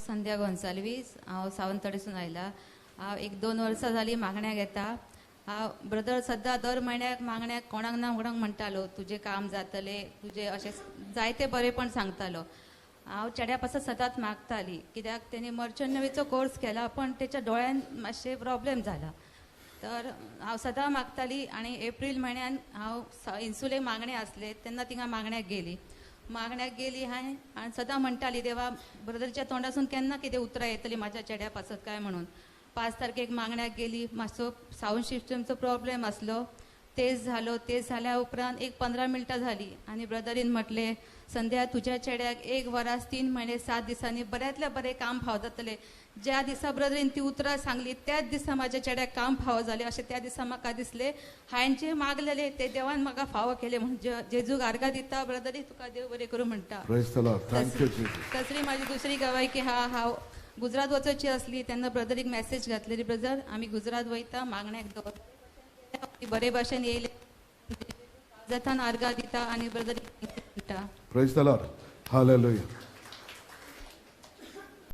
संध्या गोन्साल्वीस, हांव सावंतवाडीसून आयला. हांव 1-2 वर्सां जालीं मागण्या घेता. हांव ब्रदर सद्दां दर म्हयन्याक मागण्याक कोणाक ना कोणाक म्हणटालो तुजें काम जातलें, तुजें अशें जायते बरेपण सांगतालो. हांव चेड्या पासून सदांच मागताली, कित्याक तेणी मर्चंट नेवीचो कोर्स केला पण तेच्या दोळ्यान मातशें प्रॉब्लेम जाला. तर हांव सदां मागताली आनी एप्रील म्हयन्यान हांव इन्सुले मागणे आसले तेन्ना थिंगा मागण्याक गेली हांवें आनी सदां म्हणटाली देवा ब्रदरच्या तोंडासून केन्ना कितें उतरां येतली म्हाज्या चेड्या पासत काय म्हणून. 5 तारखेक मागण्याक गेली, मातसो साऊंड सिस्टमचो प्रॉब्लेम आसलो, तेच झाल्या उपरांत 15 मिनटां झाली आनी ब्रदरीन म्हटलें संध्या तुज्या चेड्याक 1 वरास 3 म्हयने 7 दिसांनी बऱ्यांतल्या बरें काम फाव जातलें. ज्या दिसा ब्रदरीन ती उतरां सांगली त्याच दिसा म्हाज्या चेड्याक काम फाव जालें अशें त्या दिसा म्हाका दिसलें. हांवें जें मागलेलें तें देवान म्हाका फाव केलें म्हणून जेजूक आर्गां दिता. ब्रदरी तुका देव बरें करूं म्हणटा. तसली म्हाजी दुसरी गवाही की हांव गुजरात वचोवची असली तेन्ना ब्रदरीक मॅसेज घातलेली ब्रदर आमी गुजरात वयता मागण्याक दवर बरे भाशेन येयले जातान आर्गां दिता आनी ब्रदरीक म्हणटा. Praise the Lord. हालेलुया.